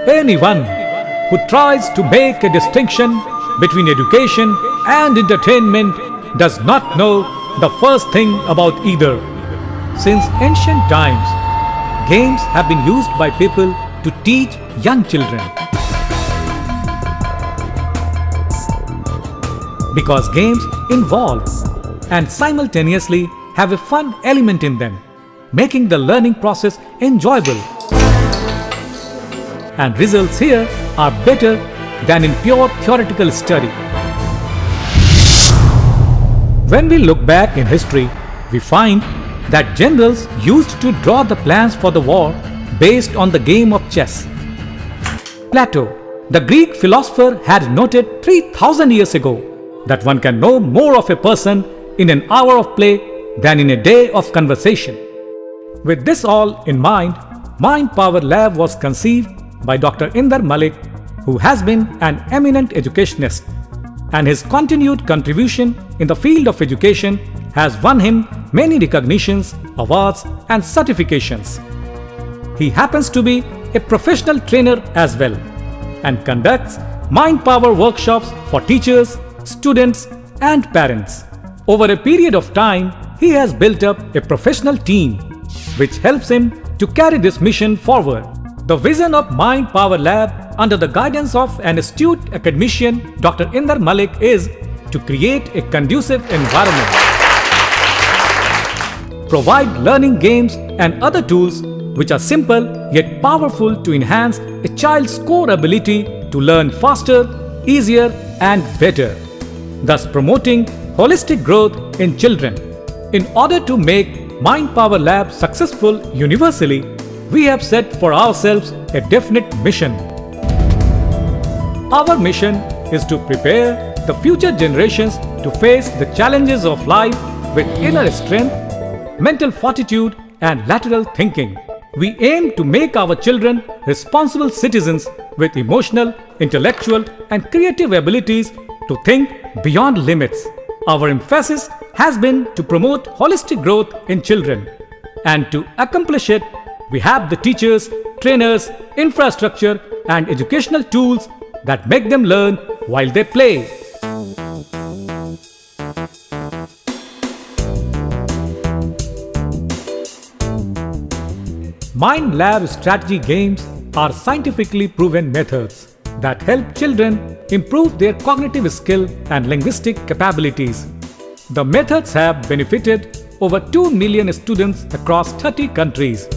Anyone who tries to make a distinction between education and entertainment does not know the first thing about either. Since ancient times, games have been used by people to teach young children. Because games involve and simultaneously have a fun element in them, making the learning process enjoyable. And results here are better than in pure theoretical study. When we look back in history, we find that generals used to draw the plans for the war based on the game of chess. Plato, the Greek philosopher, had noted 3000 years ago that one can know more of a person in an hour of play than in a day of conversation. With this all in mind, Mind Power Lab was conceived by Dr. Inder Malik, who has been an eminent educationist, and his continued contribution in the field of education has won him many recognitions, awards and certifications. He happens to be a professional trainer as well and conducts Mind Power workshops for teachers, students and parents. Over a period of time, he has built up a professional team which helps him to carry this mission forward. The vision of Mind Power Lab under the guidance of an astute academician, Dr. Inder Malik, is to create a conducive environment, provide learning games and other tools which are simple yet powerful to enhance a child's core ability to learn faster, easier and better, thus promoting holistic growth in children. In order to make Mind Power Lab successful universally, we have set for ourselves a definite mission. Our mission is to prepare the future generations to face the challenges of life with inner strength, mental fortitude and lateral thinking. We aim to make our children responsible citizens with emotional, intellectual and creative abilities to think beyond limits. Our emphasis has been to promote holistic growth in children, and to accomplish it, we have the teachers, trainers, infrastructure and educational tools that make them learn while they play. Mind Lab strategy games are scientifically proven methods that help children improve their cognitive skill and linguistic capabilities. The methods have benefited over 2 million students across 30 countries.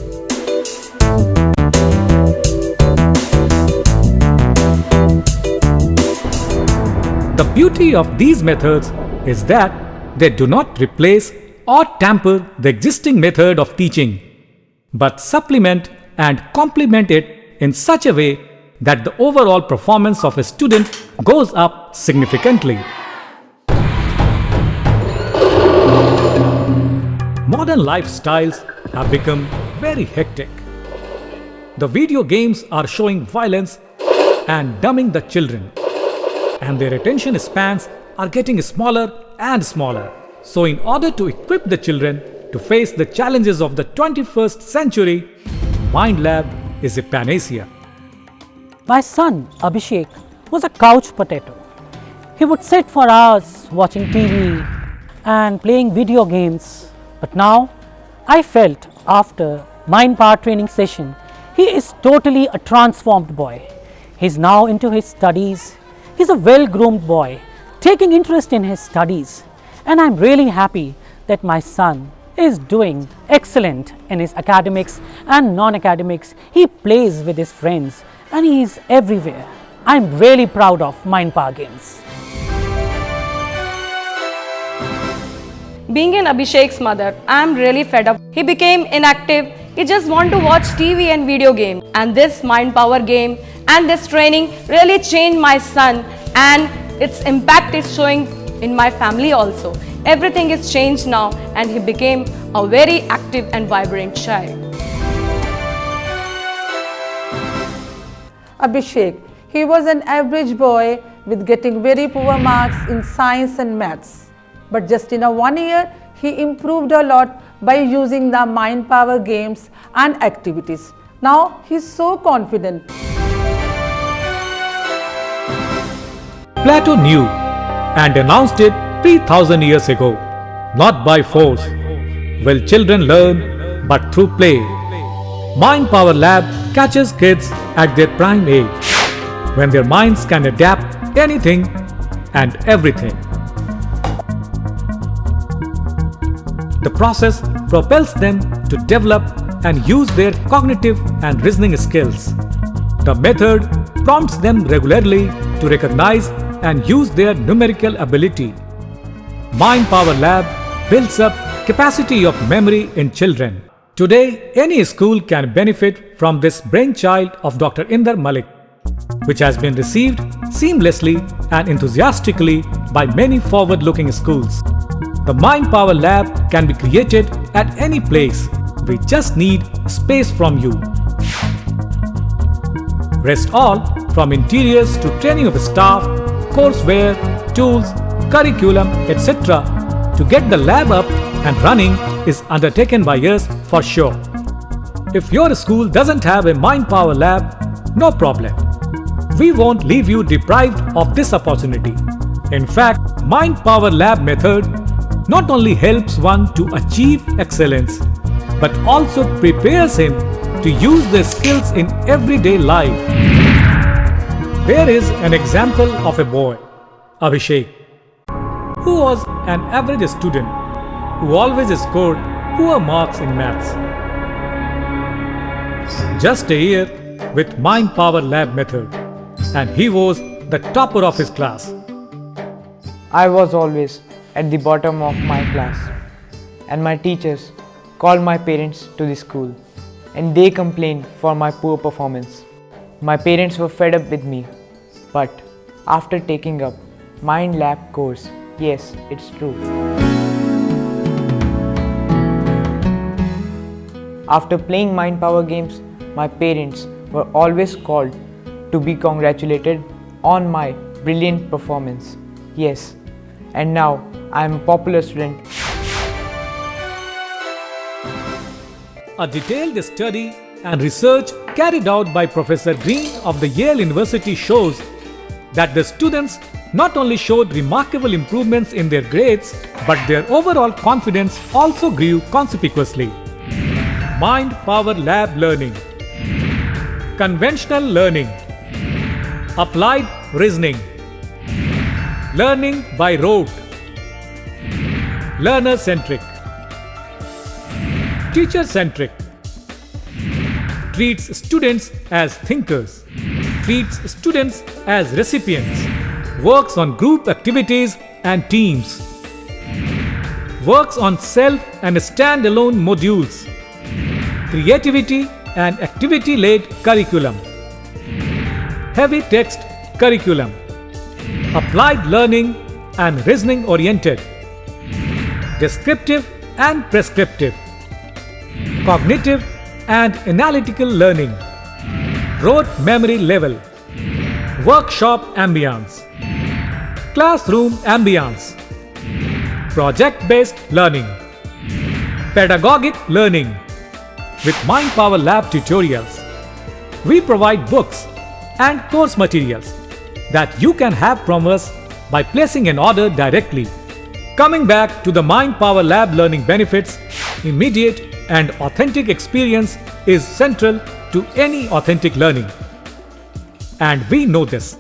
The beauty of these methods is that they do not replace or tamper the existing method of teaching, but supplement and complement it in such a way that the overall performance of a student goes up significantly. Modern lifestyles have become very hectic. The video games are showing violence and dumbing the children, and their attention spans are getting smaller and smaller. So in order to equip the children to face the challenges of the 21st century, Mind Lab is a panacea. My son Abhishek was a couch potato. He would sit for hours watching TV and playing video games. But now I felt after Mind Power training session, he is totally a transformed boy. He's now into his studies. He's a well-groomed boy, taking interest in his studies. And I'm really happy that my son is doing excellent in his academics and non-academics. He plays with his friends and he is everywhere. I'm really proud of Mind Power Games. Being an Abhishek's mother, I'm really fed up. He became inactive. He just want to watch TV and video games. And this Mind Power game and this training really changed my son, and its impact is showing in my family also. Everything is changed now and he became a very active and vibrant child. Abhishek, he was an average boy with getting very poor marks in science and maths. But just in 1 year, he improved a lot by using the Mind Power games and activities. Now he is so confident. Plato knew and announced it 3000 years ago. Not by force will children learn, but through play. Mind Power Lab catches kids at their prime age, when their minds can adapt anything and everything. The process propels them to develop and use their cognitive and reasoning skills. The method prompts them regularly to recognize and use their numerical ability. Mind Power Lab builds up capacity of memory in children. Today, any school can benefit from this brainchild of Dr. Inder Malik, which has been received seamlessly and enthusiastically by many forward-looking schools. The Mind Power Lab can be created at any place. We just need space from you. Rest all from interiors to training of staff, courseware, tools, curriculum, etc. to get the lab up and running is undertaken by us for sure. If your school doesn't have a Mind Power Lab, no problem. We won't leave you deprived of this opportunity. In fact, Mind Power Lab method not only helps one to achieve excellence, but also prepares him to use the skills in everyday life. There is an example of a boy, Abhishek, who was an average student who always scored poor marks in maths. Just a year with Mind Power Lab method, and he was the topper of his class. I was always at the bottom of my class, and my teachers called my parents to the school, and they complained for my poor performance. My parents were fed up with me, but after taking up Mind Lab course, yes, it's true. After playing Mind Power games, my parents were always called to be congratulated on my brilliant performance. Yes, and now I am a popular student. A detailed study and research carried out by Professor Green of the Yale University shows that the students not only showed remarkable improvements in their grades, but their overall confidence also grew conspicuously. Mind Power Lab learning, conventional learning, applied reasoning, learning by rote, learner-centric, teacher-centric, treats students as thinkers, treats students as recipients, works on group activities and teams, works on self and standalone modules, creativity and activity-led curriculum, heavy text curriculum, applied learning and reasoning oriented, descriptive and prescriptive, cognitive and analytical learning, rote memory level, workshop ambience, classroom ambience, project-based learning, pedagogic learning. With Mind Power Lab tutorials, we provide books and course materials that you can have from us by placing an order directly. Coming back to the Mind Power Lab learning benefits, immediate and authentic experience is central to any authentic learning. And we know this.